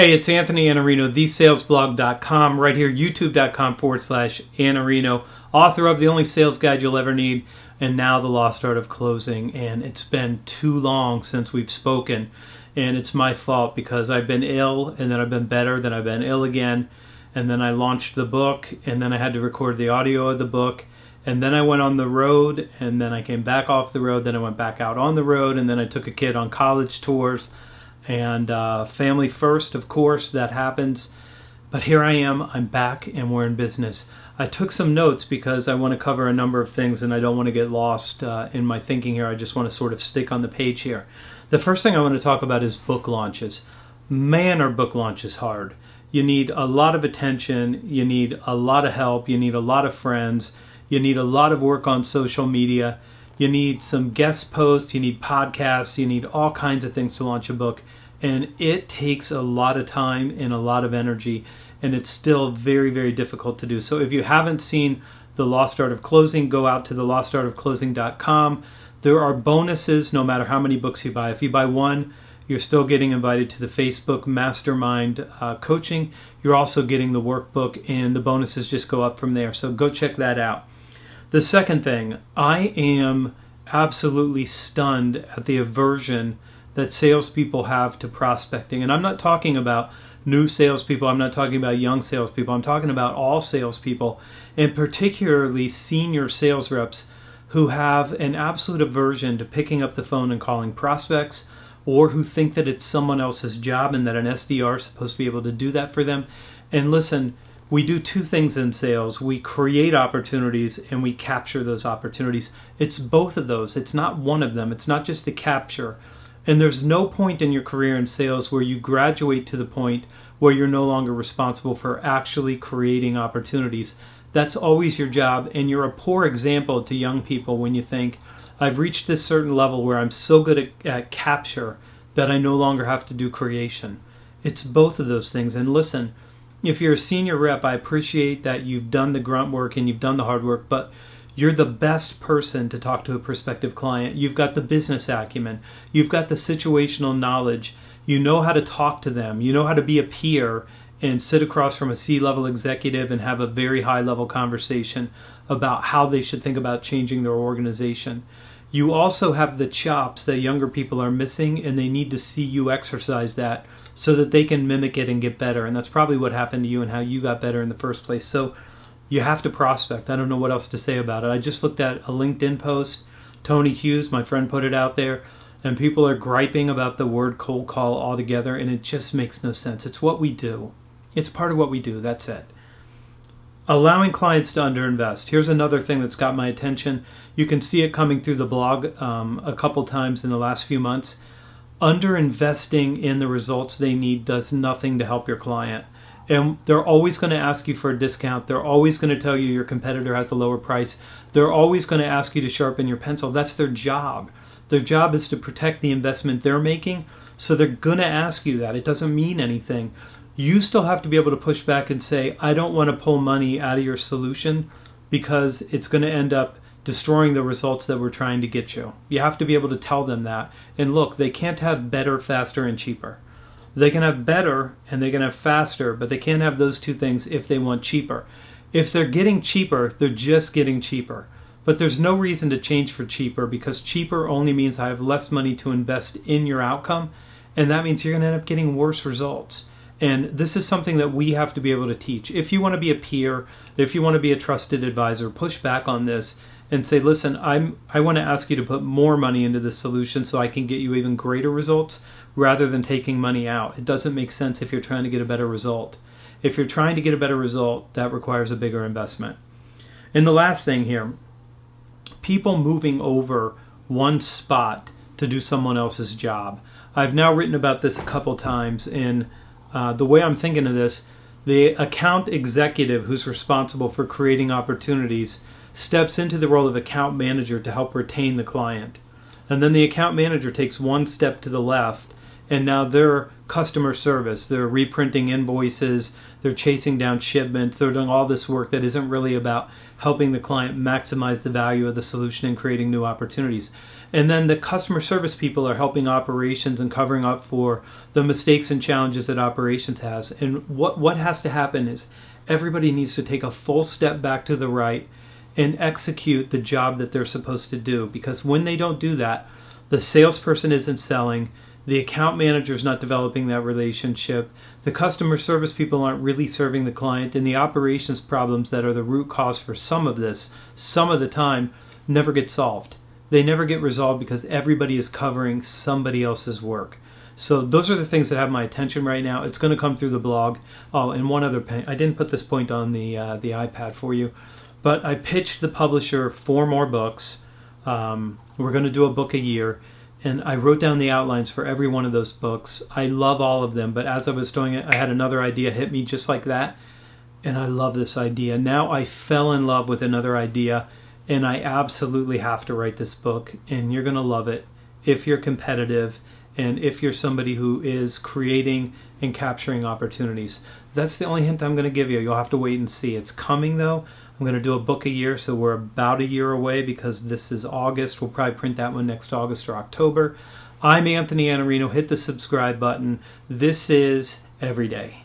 Hey, it's Anthony Iannarino, thesalesblog.com, right here, youtube.com/Iannarino, author of The Only Sales Guide You'll Ever Need, and now The Lost Art of Closing. And it's been too long since we've spoken, and it's my fault because I've been ill, and then I've been better, then I've been ill again, and then I launched the book, and then I had to record the audio of the book, and then I went on the road, and then I came back off the road, then I went back out on the road, and then I took a kid on college tours. And family first, of course, that happens. But here I am, I'm back, and we're in business. I took some notes because I want to cover a number of things, and I don't want to get lost in my thinking here. I just want to sort of stick on the page here. The first thing I want to talk about is book launches. Man, are book launches hard. You need a lot of attention, you need a lot of help, you need a lot of friends, you need a lot of work on social media, you need some guest posts, you need podcasts, you need all kinds of things to launch a book. And it takes a lot of time and a lot of energy, and it's still very, very difficult to do. So if you haven't seen The Lost Art of Closing, go out to thelostartofclosing.com. There are bonuses no matter how many books you buy. If you buy one, you're still getting invited to the Facebook Mastermind coaching. You're also getting the workbook, and the bonuses just go up from there. So go check that out. The second thing, I am absolutely stunned at the aversion that salespeople have to prospecting. And I'm not talking about new salespeople, I'm not talking about young salespeople, I'm talking about all salespeople, and particularly senior sales reps who have an absolute aversion to picking up the phone and calling prospects, or who think that it's someone else's job and that an SDR is supposed to be able to do that for them. And listen, we do two things in sales. We create opportunities and we capture those opportunities. It's both of those. It's not one of them. It's not just the capture. And there's no point in your career in sales where you graduate to the point where you're no longer responsible for actually creating opportunities. That's always your job, and you're a poor example to young people when you think, I've reached this certain level where I'm so good at capture that I no longer have to do creation. It's both of those things. And listen, if you're a senior rep, I appreciate that you've done the grunt work and you've done the hard work, but you're the best person to talk to a prospective client. You've got the business acumen. You've got the situational knowledge. You know how to talk to them. You know how to be a peer and sit across from a C-level executive and have a very high-level conversation about how they should think about changing their organization. You also have the chops that younger people are missing, and they need to see you exercise that so that they can mimic it and get better. And that's probably what happened to you and how you got better in the first place. So you have to prospect. I don't know what else to say about it. I just looked at a LinkedIn post. Tony Hughes, my friend, put it out there, and people are griping about the word cold call altogether, and it just makes no sense. It's what we do. It's part of what we do. That's it. Allowing clients to underinvest. Here's another thing that's got my attention. You can see it coming through the blog a couple times in the last few months. Underinvesting in the results they need does nothing to help your client. And they're always going to ask you for a discount. They're always going to tell you your competitor has a lower price. They're always going to ask you to sharpen your pencil. That's their job. Their job is to protect the investment they're making, so they're going to ask you that. It doesn't mean anything. You still have to be able to push back and say, I don't want to pull money out of your solution because it's going to end up destroying the results that we're trying to get you. You have to be able to tell them that. And look, they can't have better, faster, and cheaper. They can have better and they can have faster, but they can't have those two things if they want cheaper. If they're getting cheaper, they're just getting cheaper. But there's no reason to change for cheaper, because cheaper only means I have less money to invest in your outcome, and that means you're going to end up getting worse results. And this is something that we have to be able to teach. If you want to be a peer, if you want to be a trusted advisor, push back on this and say, listen, I want to ask you to put more money into this solution so I can get you even greater results, rather than taking money out. It doesn't make sense if you're trying to get a better result. If you're trying to get a better result, that requires a bigger investment. And the last thing here, people moving over one spot to do someone else's job. I've now written about this a couple times, and the way I'm thinking of this, the account executive who's responsible for creating opportunities steps into the role of account manager to help retain the client. And then the account manager takes one step to the left, and now they're customer service. They're reprinting invoices, they're chasing down shipments, they're doing all this work that isn't really about helping the client maximize the value of the solution and creating new opportunities. And then the customer service people are helping operations and covering up for the mistakes and challenges that operations has. And what has to happen is everybody needs to take a full step back to the right and execute the job that they're supposed to do. Because when they don't do that, the salesperson isn't selling, the account manager is not developing that relationship, the customer service people aren't really serving the client, and the operations problems that are the root cause for some of this, some of the time, never get solved. They never get resolved because everybody is covering somebody else's work. So those are the things that have my attention right now. It's going to come through the blog. Oh, and one other point. I didn't put this point on the iPad for you, but I pitched the publisher 4 more books. We're going to do a book a year, and I wrote down the outlines for every one of those books. I love all of them, but as I was doing it, I had another idea hit me just like that, and I love this idea. Now I fell in love with another idea, and I absolutely have to write this book, and you're going to love it if you're competitive and if you're somebody who is creating and capturing opportunities. That's the only hint I'm going to give you. You'll have to wait and see. It's coming, though. I'm going to do a book a year, so we're about a year away because this is August. We'll probably print that one next August or October. I'm Anthony Iannarino. Hit the subscribe button. This is Everyday.